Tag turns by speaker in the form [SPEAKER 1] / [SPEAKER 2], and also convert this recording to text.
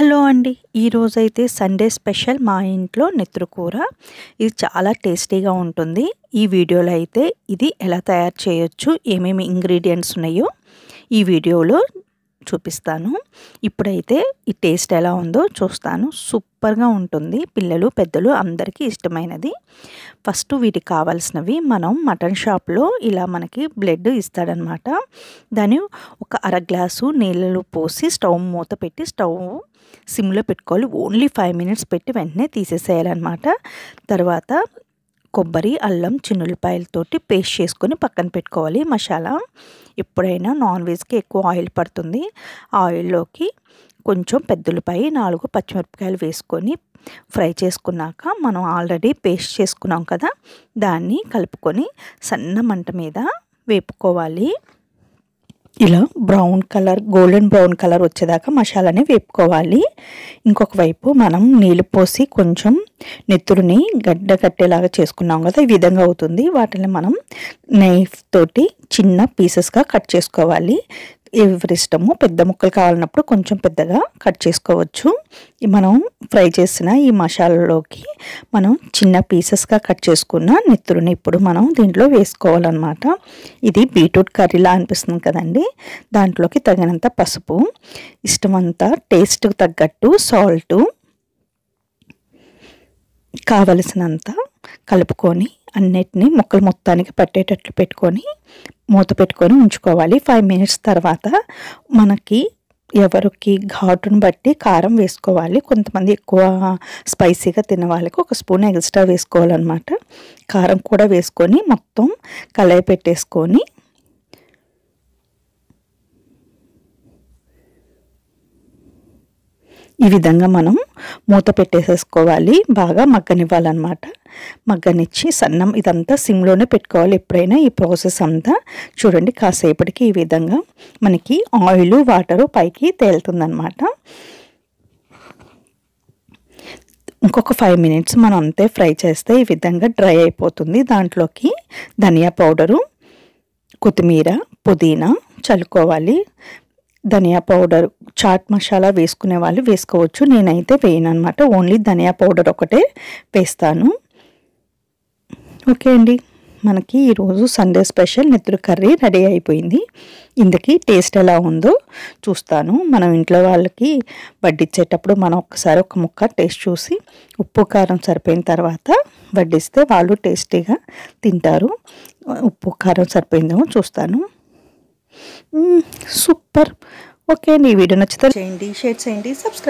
[SPEAKER 1] Hello అండి. ఈరోజైతే Sunday special మా ఇంట్లో నెత్తరు కూర. ఇది చాలా టేస్టీగా ఉంటుంది. ఈ వీడియోలో అయితే ఇది ఎలా తయారు చేయొచ్చు, ఏమేమి ఇంగ్రీడియంట్స్ ఉన్నాయో ఈ వీడియోలో చూపిస్తాను. ఇప్పుడైతే ఈ టేస్ట్ ఎలా ఉందో చూస్తాను. సూపర్గా ఉంటుంది. పిల్లలు పెద్దలు అందరికీ ఇష్టమైనది. ఫస్ట్ వీటికి కావాల్సినవి, మనం మటన్ షాప్లో ఇలా మనకి బ్లడ్ ఇస్తాడనమాట. దాన్ని ఒక అర గ్లాసు నీళ్ళలో పోసి స్టవ్ మూత పెట్టి స్టవ్ సిమ్లో పెట్టుకోవాలి. ఓన్లీ 5 మినిట్స్ పెట్టి వెంటనే తీసేసేయాలన్నమాట. తర్వాత కొబ్బరి, అల్లం, చిన్నులపాయలతోటి పేస్ట్ చేసుకొని పక్కన పెట్టుకోవాలి. మసాలా ఎప్పుడైనా నాన్ వెజ్కి ఎక్కువ ఆయిల్ పడుతుంది. ఆయిల్లోకి కొంచెం పెద్దలపాయ, 4 పచ్చిమిరపకాయలు వేసుకొని ఫ్రై చేసుకున్నాక మనం ఆల్రెడీ పేస్ట్ చేసుకున్నాం కదా, దాన్ని కలుపుకొని సన్న మంట మీద వేపుకోవాలి. ఇలా brown colour, golden brown colour వచ్చేదాకా మసాలాని వేపుకోవాలి. ఇంకొక వైపు మనం నీళ్ళు పోసి కొంచెం నెత్తురుని గడ్డ కట్టేలాగా చేసుకున్నాం కదా, ఈ విధంగా అవుతుంది. వాటిని మనం నైఫ్ తోటి చిన్న పీసెస్గా కట్ చేసుకోవాలి. ఎవరి ఇష్టము, పెద్ద ముక్కలు కావాలన్నప్పుడు కొంచెం పెద్దగా కట్ చేసుకోవచ్చు. మనం ఫ్రై చేసిన ఈ మసాలాలోకి మనం చిన్న పీసెస్గా కట్ చేసుకున్న నెత్తురుని ఇప్పుడు మనం దీంట్లో వేసుకోవాలన్నమాట. ఇది బీట్రూట్ కర్రీలా అనిపిస్తుంది కదండి. దాంట్లోకి తగినంత పసుపు, ఇష్టమంతా టేస్ట్కి తగ్గట్టు సాల్టు, కావలసినంత కలుపుకొని అన్నిటినీ ముక్కలు మొత్తానికి పట్టేటట్లు పెట్టుకొని మూత పెట్టుకొని ఉంచుకోవాలి. 5 మినిట్స్ తర్వాత మనకి ఎవరికి ఘాటును బట్టి కారం వేసుకోవాలి. కొంతమంది ఎక్కువ స్పైసీగా తినే వాళ్ళకి 1 స్పూన్ ఎక్స్ట్రా వేసుకోవాలన్నమాట. కారం కూడా వేసుకొని మొత్తం కలయి పెట్టేసుకొని ఈ విధంగా మనం మూత పెట్టేసేసుకోవాలి. బాగా మగ్గనివ్వాలన్నమాట. మగ్గనిచ్చి సన్నం ఇదంతా సిమ్లోనే పెట్టుకోవాలి ఎప్పుడైనా. ఈ ప్రాసెస్ అంతా చూడండి, కాసేపటికి ఈ విధంగా మనకి ఆయిల్, వాటరు పైకి తేలుతుందన్నమాట. ఇంకొక 5 మినిట్స్ మనం అంతే ఫ్రై చేస్తే ఈ విధంగా డ్రై అయిపోతుంది. దాంట్లోకి ధనియా పౌడరు, కొత్తిమీర, పుదీనా చల్లుకోవాలి. ధనియా పౌడర్, చాట్ మసాలా వేసుకునే వాళ్ళు వేసుకోవచ్చు. నేనైతే వేయను అనమాట. ఓన్లీ ధనియా పౌడర్ ఒకటే వేస్తాను. ఓకే అండి, మనకి ఈరోజు సండే స్పెషల్ నెత్తరు కర్రీ రెడీ అయిపోయింది. ఇందుకి టేస్ట్ ఎలా ఉందో చూస్తాను. మనం ఇంట్లో వాళ్ళకి వడ్డించేటప్పుడు మనం ఒక్కసారి ఒక ముక్క టేస్ట్ చూసి ఉప్పు కారం సరిపోయిన తర్వాత వడ్డిస్తే వాళ్ళు టేస్టీగా తింటారు. ఉప్పు కారం సరిపోయిందేమో చూస్తాను. సూపర్. ఓకే అండి, ఈ వీడియో నచ్చితే చేయండి, షేర్ చేయండి, సబ్స్క్రైబ్